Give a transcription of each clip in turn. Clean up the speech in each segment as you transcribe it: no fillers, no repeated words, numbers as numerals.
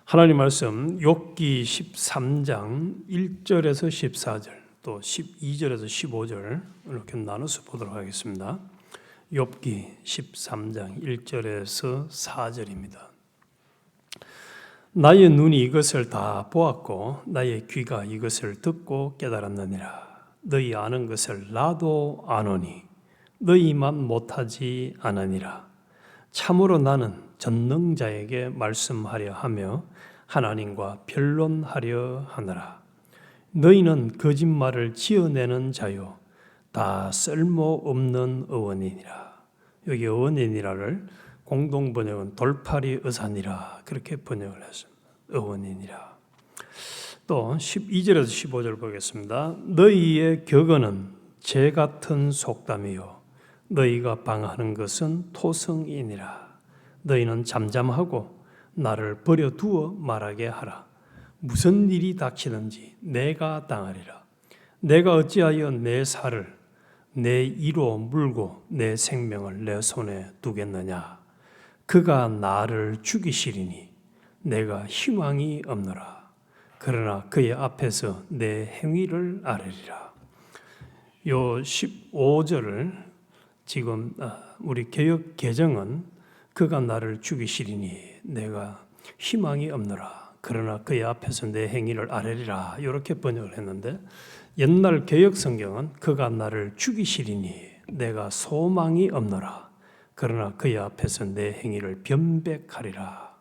하나님 말씀 욥기 13장 1절에서 14절 또 12절에서 15절 이렇게 나눠서 보도록 하겠습니다. 욥기 13장 1절에서 4절입니다. 나의 눈이 이것을 다 보았고 나의 귀가 이것을 듣고 깨달았느니라. 너희 아는 것을 나도 아노니 너희만 못하지 않으니라. 참으로 나는 전능자에게 말씀하려 하며 하나님과 변론하려 하느라. 너희는 거짓말을 지어내는 자요 다 쓸모없는 어원이니라. 여기 어원이니라를 공동번역은 돌팔이 의사니라 그렇게 번역을 했습니다. 어원이니라. 또 12절에서 15절 보겠습니다. 너희의 격언은 재 같은 속담이요 너희가 방하는 것은 토성이니라. 너희는 잠잠하고 나를 버려두어 말하게 하라. 무슨 일이 닥치든지 내가 당하리라. 내가 어찌하여 내 살을 내 이로 물고 내 생명을 내 손에 두겠느냐. 그가 나를 죽이시리니 내가 희망이 없노라. 그러나 그의 앞에서 내 행위를 아뢰리라. 요 15절을 지금 우리 개역 개정은 그가 나를 죽이시리니 내가 희망이 없노라. 그러나 그의 앞에서 내 행위를 아뢰리라. 이렇게 번역을 했는데 옛날 개역 성경은 그가 나를 죽이시리니 내가 소망이 없노라. 그러나 그의 앞에서 내 행위를 변백하리라.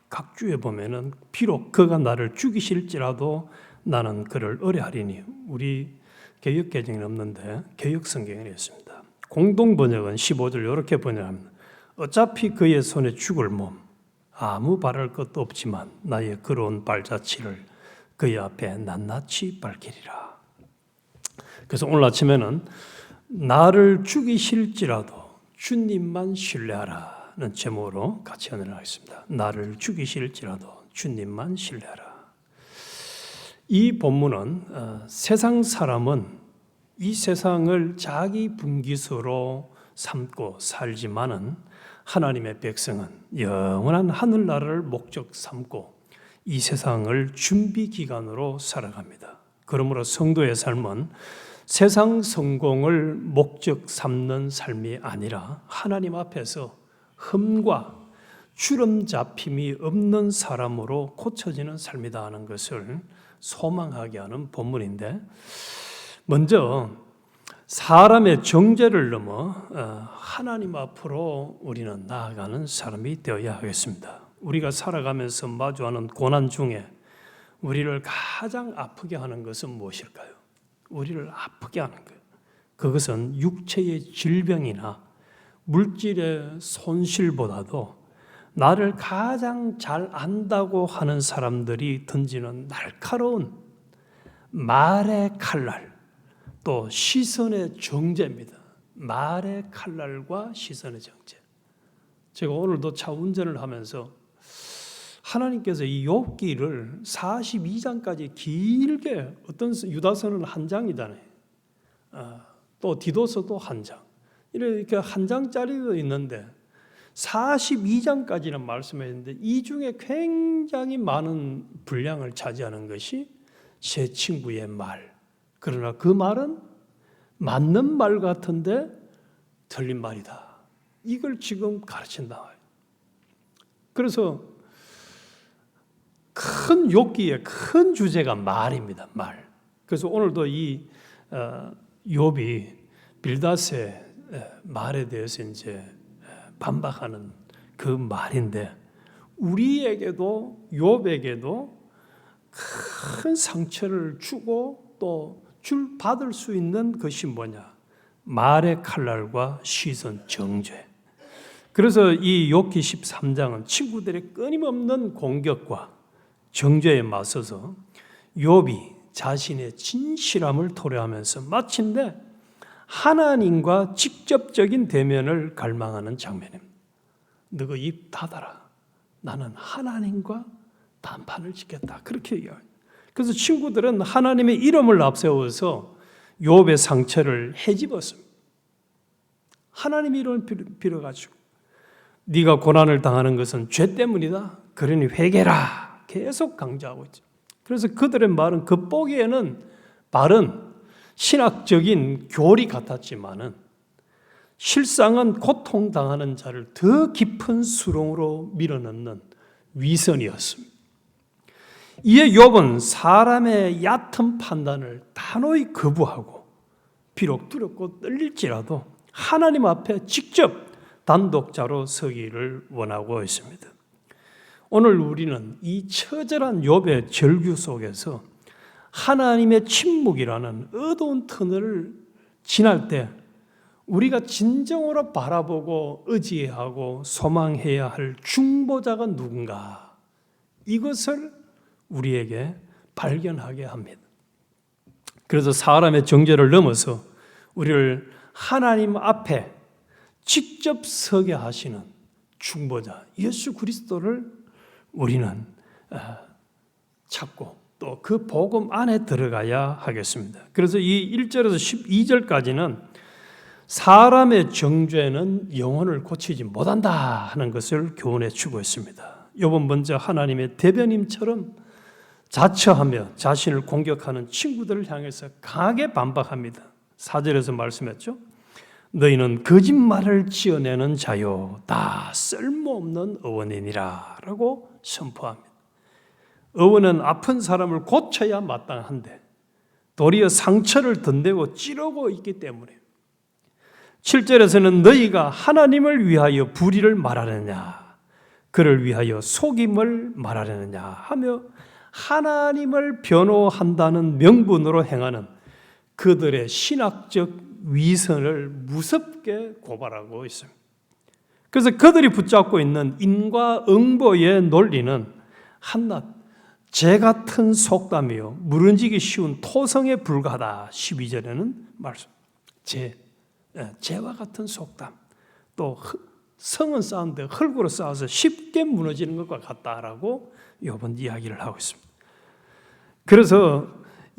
각주에 보면은 비록 그가 나를 죽이실지라도 나는 그를 의뢰하리니 우리 개역 개정이 없는데 개역 성경에 있습니다. 공동 번역은 15절 이렇게 번역합니다. 어차피 그의 손에 죽을 몸 아무 바랄 것도 없지만 나의 걸어온 발자취를 그의 앞에 낱낱이 밝히리라. 그래서 오늘 아침에는 나를 죽이실지라도 주님만 신뢰하라는 제목으로 같이 은혜하겠습니다. 나를 죽이실지라도 주님만 신뢰하라. 이 본문은 세상 사람은 이 세상을 자기 분깃으로 삼고 살지만은 하나님의 백성은 영원한 하늘나라를 목적 삼고 이 세상을 준비 기간으로 살아갑니다. 그러므로 성도의 삶은 세상 성공을 목적 삼는 삶이 아니라 하나님 앞에서 흠과 주름 잡힘이 없는 사람으로 고쳐지는 삶이다 하는 것을 소망하게 하는 본문인데, 먼저 사람의 정죄를 넘어 하나님 앞으로 우리는 나아가는 사람이 되어야 하겠습니다. 우리가 살아가면서 마주하는 고난 중에 우리를 가장 아프게 하는 것은 무엇일까요? 우리를 아프게 하는 거예요. 그것은 육체의 질병이나 물질의 손실보다도 나를 가장 잘 안다고 하는 사람들이 던지는 날카로운 말의 칼날, 또 시선의 정죄입니다. 말의 칼날과 시선의 정죄. 제가 오늘도 차 운전을 하면서 하나님께서 이 욥기를 42장까지 길게, 어떤 유다서는 한 장이잖아요. 또 디도서도 한 장. 이렇게 한 장짜리도 있는데 42장까지는 말씀했는데 이 중에 굉장히 많은 분량을 차지하는 것이 제 친구의 말. 그러나 그 말은 맞는 말 같은데 틀린 말이다. 이걸 지금 가르친다. 그래서 큰 욥기의 큰 주제가 말입니다. 말. 그래서 오늘도 이 욥이 빌닷의 말에 대해서 이제 반박하는 그 말인데, 우리에게도 욥에게도 큰 상처를 주고 또 받을 수 있는 것이 뭐냐? 말의 칼날과 시선 정죄. 그래서 이 욥기 13장은 친구들의 끊임없는 공격과 정죄에 맞서서 욥이 자신의 진실함을 토로하면서 마침내 하나님과 직접적인 대면을 갈망하는 장면입니다. 너가 입 닫아라. 나는 하나님과 단판을 짓겠다. 그렇게 얘기합니다. 그래서 친구들은 하나님의 이름을 앞세워서 욥의 상처를 헤집었습니다. 하나님의 이름을 빌어가지고 네가 고난을 당하는 것은 죄 때문이다. 그러니 회개라. 계속 강조하고 있죠. 그래서 그들의 말은 겉보기에는 바른 신학적인 교리 같았지만은 실상은 고통당하는 자를 더 깊은 수렁으로 밀어넣는 위선이었습니다. 이에 욥은 사람의 얕은 판단을 단호히 거부하고 비록 두렵고 떨릴지라도 하나님 앞에 직접 단독자로 서기를 원하고 있습니다. 오늘 우리는 이 처절한 욥의 절규 속에서 하나님의 침묵이라는 어두운 터널을 지날 때 우리가 진정으로 바라보고 의지하고 소망해야 할 중보자가 누군가, 이것을 우리에게 발견하게 합니다. 그래서 사람의 정죄를 넘어서 우리를 하나님 앞에 직접 서게 하시는 중보자 예수 그리스도를 우리는 찾고 또 그 복음 안에 들어가야 하겠습니다. 그래서 이 1절에서 12절까지는 사람의 정죄는 영혼을 고치지 못한다 하는 것을 교훈해 주고 있습니다. 욥은 먼저 하나님의 대변인처럼 자처하며 자신을 공격하는 친구들을 향해서 강하게 반박합니다. 4절에서 말씀했죠. 너희는 거짓말을 지어내는 자요 다 쓸모없는 어원이니라 라고 선포합니다. 어원은 아픈 사람을 고쳐야 마땅한데 도리어 상처를 덧내고 찌르고 있기 때문에 7절에서는 너희가 하나님을 위하여 불의를 말하느냐 그를 위하여 속임을 말하느냐 하며 하나님을 변호한다는 명분으로 행하는 그들의 신학적 위선을 무섭게 고발하고 있습니다. 그래서 그들이 붙잡고 있는 인과응보의 논리는 한낱 재 같은 속담이요 무너지기 쉬운 토성에 불과하다. 12절에는 말씀. 재와 같은 속담. 또 성은 쌓은데 흙으로 쌓아서 쉽게 무너지는 것과 같다라고 욥은 이야기를 하고 있습니다. 그래서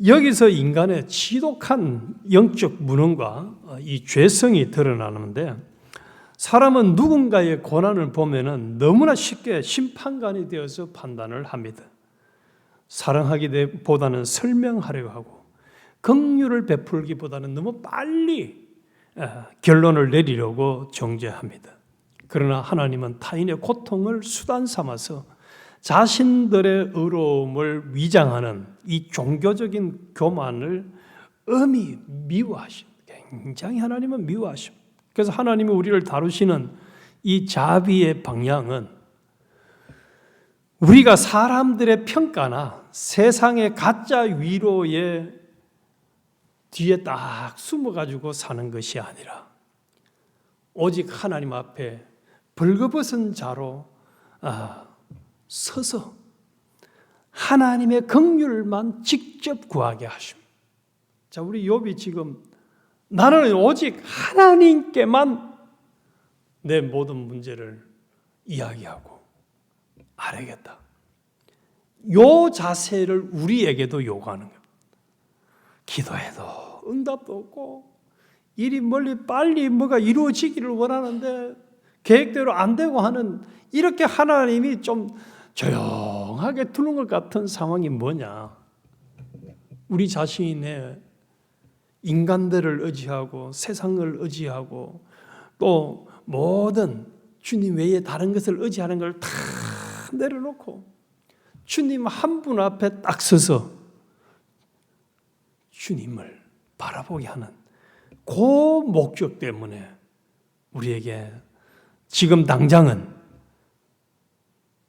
여기서 인간의 지독한 영적 무능과 이 죄성이 드러나는데 사람은 누군가의 고난을 보면은 너무나 쉽게 심판관이 되어서 판단을 합니다. 사랑하기보다는 설명하려고 하고 긍휼을 베풀기보다는 너무 빨리 결론을 내리려고 정죄합니다. 그러나 하나님은 타인의 고통을 수단 삼아서 자신들의 의로움을 위장하는 이 종교적인 교만을 엄히 미워하십니다. 굉장히 하나님은 미워하십니다. 그래서 하나님이 우리를 다루시는 이 자비의 방향은 우리가 사람들의 평가나 세상의 가짜 위로의 뒤에 딱 숨어가지고 사는 것이 아니라 오직 하나님 앞에 벌거벗은 자로 서서 하나님의 긍휼만 직접 구하게 하십니다. 자, 우리 욥이 지금 나는 오직 하나님께만 내 모든 문제를 이야기하고 알아야겠다. 요 자세를 우리에게도 요구하는 겁니다. 기도해도 응답도 없고 일이 빨리 뭐가 이루어지기를 원하는데 계획대로 안 되고 하는 이렇게 하나님이 좀 조용하게 두는 것 같은 상황이 뭐냐? 우리 자신의 인간들을 의지하고 세상을 의지하고 또 모든 주님 외에 다른 것을 의지하는 걸 다 내려놓고 주님 한 분 앞에 딱 서서 주님을 바라보게 하는 그 목적 때문에 우리에게 지금 당장은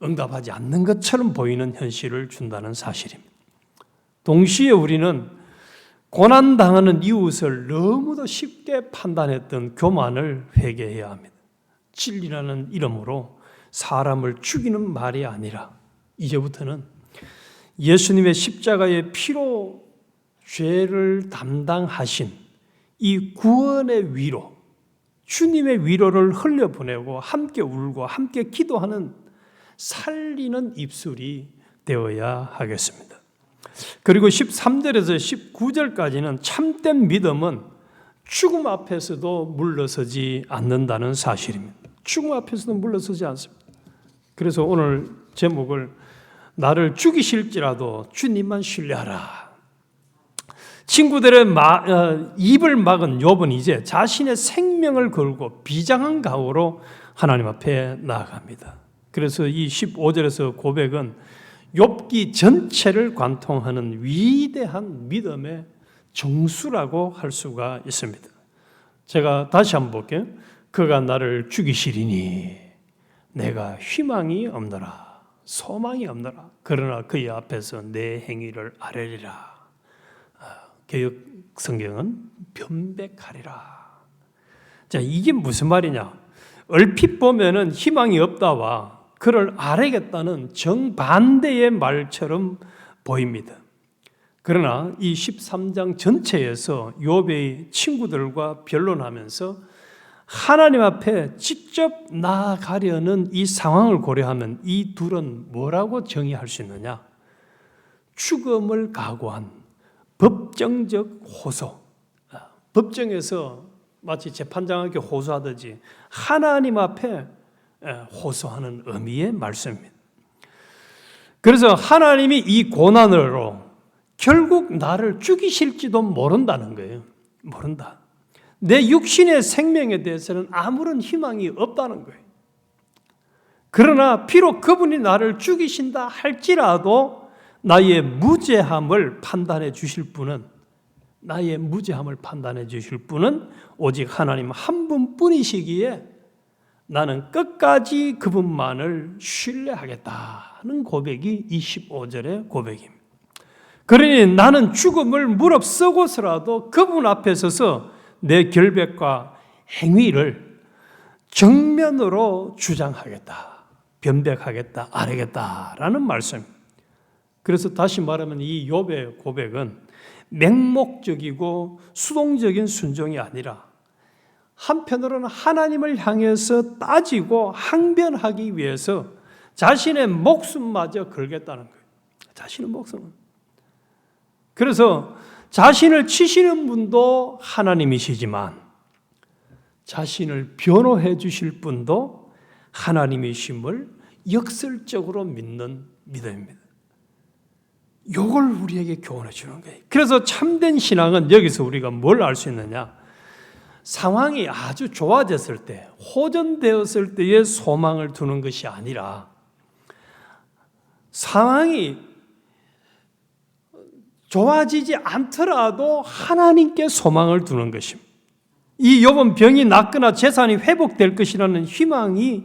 응답하지 않는 것처럼 보이는 현실을 준다는 사실입니다. 동시에 우리는 고난당하는 이웃을 너무도 쉽게 판단했던 교만을 회개해야 합니다. 진리라는 이름으로 사람을 죽이는 말이 아니라 이제부터는 예수님의 십자가의 피로 죄를 담당하신 이 구원의 위로, 주님의 위로를 흘려보내고 함께 울고 함께 기도하는 살리는 입술이 되어야 하겠습니다. 그리고 13절에서 19절까지는 참된 믿음은 죽음 앞에서도 물러서지 않는다는 사실입니다. 죽음 앞에서도 물러서지 않습니다. 그래서 오늘 제목을 나를 죽이실지라도 주님만 신뢰하라. 친구들의 입을 막은 욥은 이제 자신의 생명을 걸고 비장한 각오로 하나님 앞에 나아갑니다. 그래서 이 15절에서 고백은 욥기 전체를 관통하는 위대한 믿음의 정수라고 할 수가 있습니다. 제가 다시 한번 볼게요. 그가 나를 죽이시리니 내가 희망이 없노라, 소망이 없노라. 그러나 그의 앞에서 내 행위를 아뢰리라. 개역 성경은 변백하리라. 자, 이게 무슨 말이냐? 얼핏 보면은 희망이 없다와 그를 아뢰겠다는 정반대의 말처럼 보입니다. 그러나 이 13장 전체에서 욥의 친구들과 변론하면서 하나님 앞에 직접 나아가려는 이 상황을 고려하면 이 둘은 뭐라고 정의할 수 있느냐? 죽음을 각오한 법정적 호소. 법정에서 마치 재판장에게 호소하듯이 하나님 앞에 호소하는 의미의 말씀입니다. 그래서 하나님이 이 고난으로 결국 나를 죽이실지도 모른다는 거예요. 모른다. 내 육신의 생명에 대해서는 아무런 희망이 없다는 거예요. 그러나 비록 그분이 나를 죽이신다 할지라도 나의 무죄함을 판단해 주실 분은 오직 하나님 한 분뿐이시기에 나는 끝까지 그분만을 신뢰하겠다는 고백이 25절의 고백입니다. 그러니 나는 죽음을 무릅쓰고서라도 그분 앞에 서서 내 결백과 행위를 정면으로 주장하겠다, 변백하겠다, 아뢰겠다라는 말씀. 그래서 다시 말하면 이 욥의 고백은 맹목적이고 수동적인 순종이 아니라 한편으로는 하나님을 향해서 따지고 항변하기 위해서 자신의 목숨마저 걸겠다는 거예요. 자신의 목숨은. 그래서 자신을 치시는 분도 하나님이시지만 자신을 변호해 주실 분도 하나님이심을 역설적으로 믿는 믿음입니다. 이걸 우리에게 교훈해 주는 거예요. 그래서 참된 신앙은 여기서 우리가 뭘 알 수 있느냐? 상황이 아주 좋아졌을 때, 호전되었을 때의 소망을 두는 것이 아니라 상황이 좋아지지 않더라도 하나님께 소망을 두는 것입니다. 이 욥은 병이 낫거나 재산이 회복될 것이라는 희망이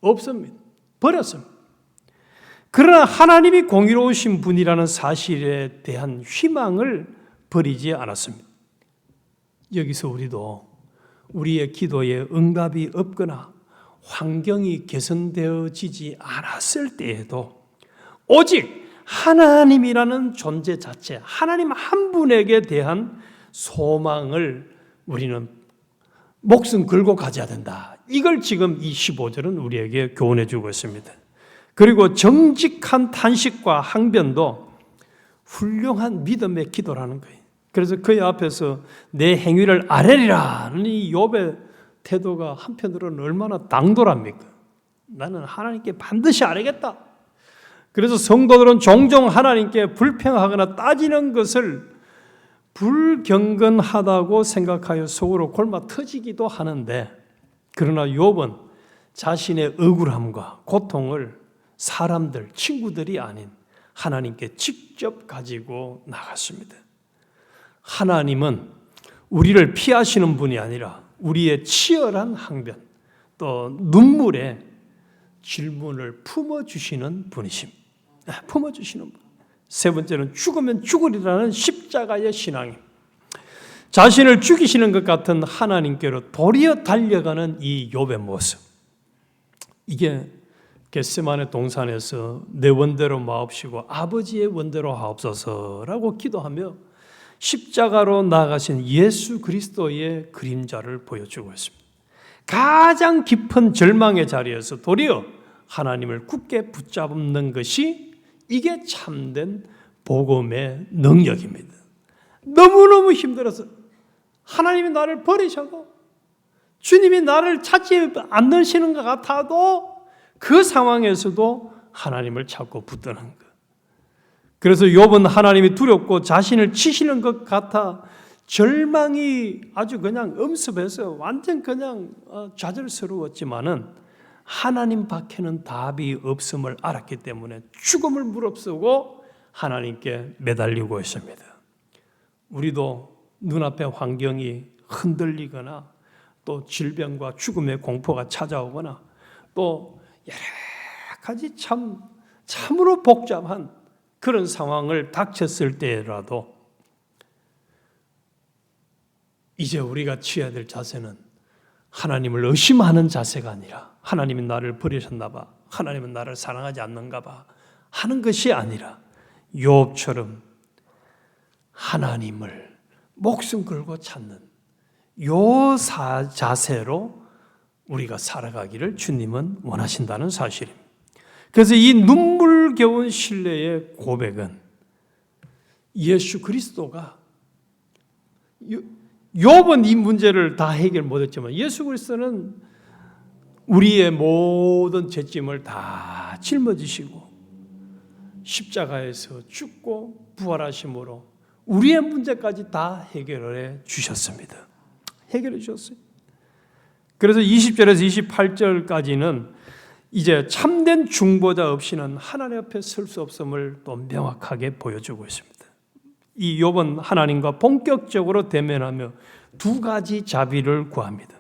없습니다. 버렸습니다. 그러나 하나님이 공의로우신 분이라는 사실에 대한 희망을 버리지 않았습니다. 여기서 우리도 우리의 기도에 응답이 없거나 환경이 개선되어지지 않았을 때에도 오직 하나님이라는 존재 자체, 하나님 한 분에게 대한 소망을 우리는 목숨 걸고 가져야 된다. 이걸 지금 이 15절은 우리에게 교훈해 주고 있습니다. 그리고 정직한 탄식과 항변도 훌륭한 믿음의 기도라는 거예요. 그래서 그의 앞에서 내 행위를 아뢰리라는 이 욥의 태도가 한편으로는 얼마나 당돌합니까? 나는 하나님께 반드시 아뢰겠다. 그래서 성도들은 종종 하나님께 불평하거나 따지는 것을 불경건하다고 생각하여 속으로 골마 터지기도 하는데, 그러나 욥은 자신의 억울함과 고통을 사람들, 친구들이 아닌 하나님께 직접 가지고 나갔습니다. 하나님은 우리를 피하시는 분이 아니라 우리의 치열한 항변, 또 눈물에 질문을 품어주시는 분이십니다. 품어주시는 분. 세 번째는 죽으면 죽으리라는 십자가의 신앙입니다. 자신을 죽이시는 것 같은 하나님께로 도리어 달려가는 이 욥의 모습. 이게 겟세마네 동산에서 내 원대로 마옵시고 아버지의 원대로 하옵소서라고 기도하며 십자가로 나아가신 예수 그리스도의 그림자를 보여주고 있습니다. 가장 깊은 절망의 자리에서 도리어 하나님을 굳게 붙잡는 것이 이게 참된 복음의 능력입니다. 너무너무 힘들어서 하나님이 나를 버리셔도 주님이 나를 찾지 않으시는 것 같아도 그 상황에서도 하나님을 찾고 붙드는 것. 그래서 욥은 하나님이 두렵고 자신을 치시는 것 같아 절망이 아주 그냥 엄습해서 완전 그냥 좌절스러웠지만은 하나님 밖에는 답이 없음을 알았기 때문에 죽음을 무릅쓰고 하나님께 매달리고 있습니다. 우리도 눈앞의 환경이 흔들리거나 또 질병과 죽음의 공포가 찾아오거나 또 여러 가지 참으로 복잡한 그런 상황을 닥쳤을 때라도 이제 우리가 취해야 될 자세는 하나님을 의심하는 자세가 아니라 하나님이 나를 버리셨나 봐, 하나님은 나를 사랑하지 않는가 봐 하는 것이 아니라 욥처럼 하나님을 목숨 걸고 찾는 요 자세로 우리가 살아가기를 주님은 원하신다는 사실입니다. 그래서 이 눈물겨운 신뢰의 고백은 예수 그리스도가 욥은 이 문제를 다 해결 못했지만 예수 그리스도는 우리의 모든 죄짐을 다 짊어지시고 십자가에서 죽고 부활하심으로 우리의 문제까지 다 해결해 주셨습니다. 해결해 주셨어요. 그래서 20절에서 28절까지는 이제 참된 중보자 없이는 하나님 앞에 설 수 없음을 또 명확하게 보여주고 있습니다. 이 욥은 하나님과 본격적으로 대면하며 두 가지 자비를 구합니다.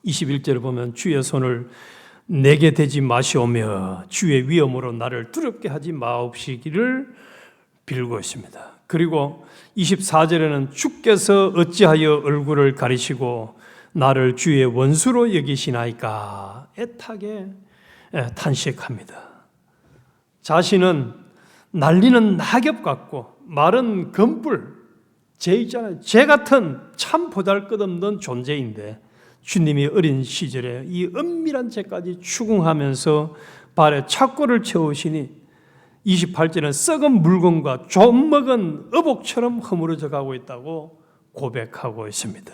21절을 보면 주의 손을 내게 대지 마시오며 주의 위엄으로 나를 두렵게 하지 마옵시기를 빌고 있습니다. 그리고 24절에는 주께서 어찌하여 얼굴을 가리시고 나를 주의 원수로 여기시나이까 애타게 탄식합니다. 자신은 날리는 낙엽 같고 마른 검불, 재 같은 참 보잘것없는 존재인데 주님이 어린 시절에 이 은밀한 죄까지 추궁하면서 발에 착고를 채우시니 28절은 썩은 물건과 좀 먹은 어복처럼 허물어져 가고 있다고 고백하고 있습니다.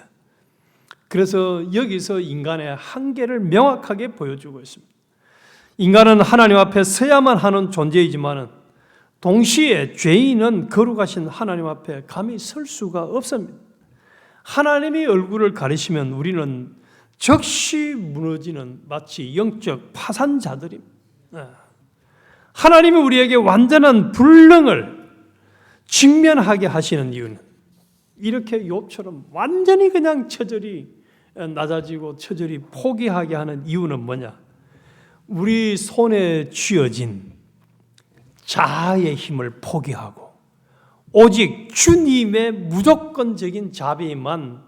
그래서 여기서 인간의 한계를 명확하게 보여주고 있습니다. 인간은 하나님 앞에 서야만 하는 존재이지만 동시에 죄인은 거룩하신 하나님 앞에 감히 설 수가 없습니다. 하나님이 얼굴을 가리시면 우리는 즉시 무너지는 마치 영적 파산자들입니다. 하나님이 우리에게 완전한 불능을 직면하게 하시는 이유는 이렇게 욥처럼 완전히 그냥 처절히 낮아지고 처절히 포기하게 하는 이유는 뭐냐? 우리 손에 쥐어진 자아의 힘을 포기하고 오직 주님의 무조건적인 자비만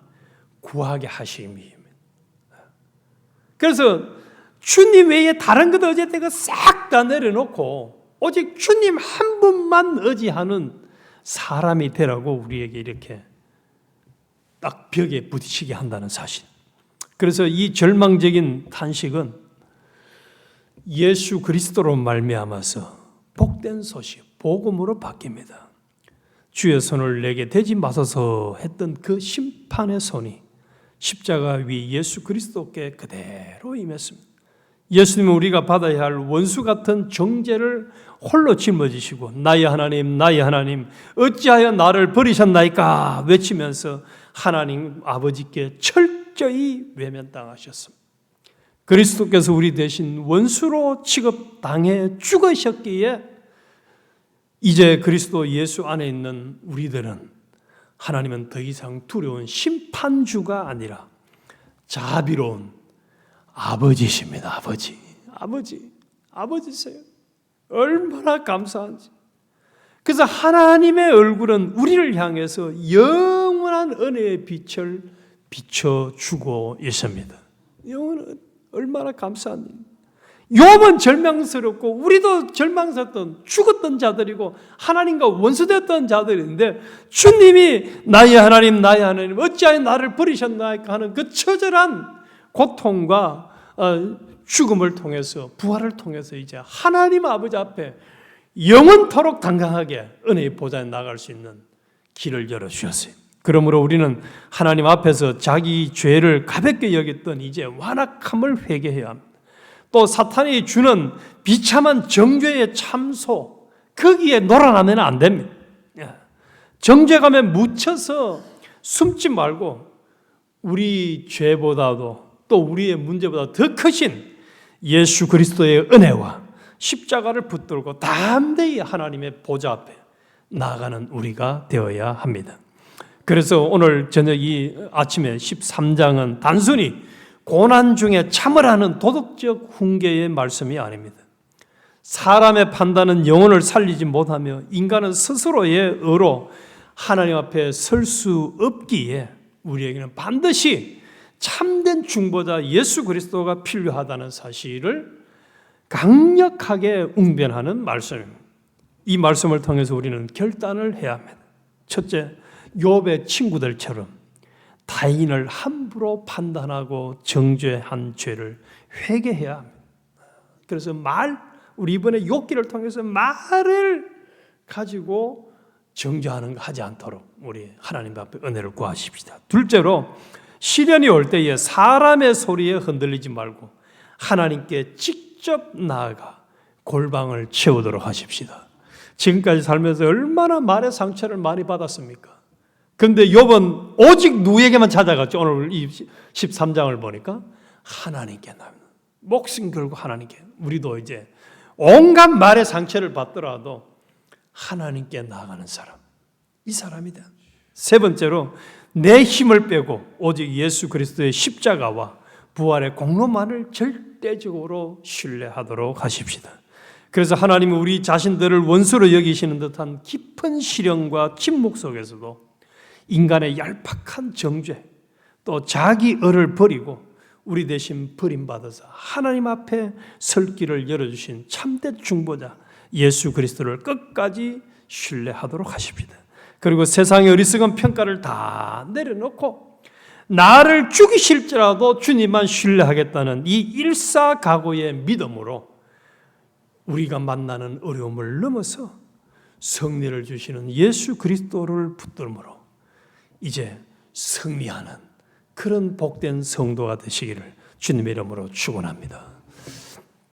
구하게 하심입니다. 그래서 주님 외에 다른 것 어제 때가 싹 다 내려놓고 오직 주님 한 분만 의지하는 사람이 되라고 우리에게 이렇게 딱 벽에 부딪히게 한다는 사실. 그래서 이 절망적인 탄식은 예수 그리스도로 말미암아서 복된 소식, 복음으로 바뀝니다. 주의 손을 내게 대지 마소서 했던 그 심판의 손이 십자가 위 예수 그리스도께 그대로 임했습니다. 예수님은 우리가 받아야 할 원수 같은 정죄를 홀로 짊어지시고 나의 하나님 어찌하여 나를 버리셨나이까 외치면서 하나님 아버지께 철저히 외면당하셨습니다. 그리스도께서 우리 대신 원수로 취급당해 죽으셨기에 이제 그리스도 예수 안에 있는 우리들은 하나님은 더 이상 두려운 심판주가 아니라 자비로운 아버지십니다. 아버지세요. 얼마나 감사한지. 그래서 하나님의 얼굴은 우리를 향해서 영원한 은혜의 빛을 비춰주고 있습니다. 영원한 얼마나 감사한 일. 욥은 절망스럽고 우리도 절망스럽던 죽었던 자들이고 하나님과 원수됐던 자들인데 주님이 나의 하나님 어찌하여 나를 버리셨나이까 하는 그 처절한 고통과 죽음을 통해서 부활을 통해서 이제 하나님 아버지 앞에 영원토록 당당하게 은혜의 보좌에 나갈 수 있는 길을 열어주셨어요. 그러므로 우리는 하나님 앞에서 자기 죄를 가볍게 여겼던 이제 완악함을 회개해야 합니다. 또 사탄이 주는 비참한 정죄의 참소, 거기에 놀아나면 안 됩니다. 정죄감에 묻혀서 숨지 말고 우리 죄보다도 또 우리의 문제보다 더 크신 예수 그리스도의 은혜와 십자가를 붙들고 담대히 하나님의 보좌 앞에 나아가는 우리가 되어야 합니다. 그래서 오늘 저녁 이 아침에 13장은 단순히 고난 중에 참으라는 도덕적 훈계의 말씀이 아닙니다. 사람의 판단은 영혼을 살리지 못하며 인간은 스스로의 의로 하나님 앞에 설 수 없기에 우리에게는 반드시 참된 중보자 예수 그리스도가 필요하다는 사실을 강력하게 웅변하는 말씀입니다. 이 말씀을 통해서 우리는 결단을 해야 합니다. 첫째, 욥의 친구들처럼 타인을 함부로 판단하고 정죄한 죄를 회개해야 합니다. 그래서 우리 이번에 욥기를 통해서 말을 가지고 정죄하는 거 하지 않도록 우리 하나님 앞에 은혜를 구하십시다. 둘째로, 시련이 올 때에 사람의 소리에 흔들리지 말고 하나님께 직접 나아가 골방을 채우도록 하십시다. 지금까지 살면서 얼마나 말의 상처를 많이 받았습니까? 그런데 욥은 오직 누구에게만 찾아갔죠? 오늘 이 13장을 보니까 하나님께 나갑니다. 목숨 걸고 하나님께. 우리도 이제 온갖 말의 상처를 받더라도 하나님께 나아가는 사람, 이 사람이다. 세 번째로, 내 힘을 빼고 오직 예수 그리스도의 십자가와 부활의 공로만을 절대적으로 신뢰하도록 하십시다. 그래서 하나님은 우리 자신들을 원수로 여기시는 듯한 깊은 시련과 침묵 속에서도 인간의 얄팍한 정죄, 또 자기 의를 버리고 우리 대신 버림받아서 하나님 앞에 설 길을 열어주신 참된 중보자 예수 그리스도를 끝까지 신뢰하도록 하십니다. 그리고 세상의 어리석은 평가를 다 내려놓고 나를 죽이실지라도 주님만 신뢰하겠다는 이 일사각오의 믿음으로 우리가 만나는 어려움을 넘어서 승리를 주시는 예수 그리스도를 붙들므로 이제 승리하는 그런 복된 성도가 되시기를 주님의 이름으로 축원합니다.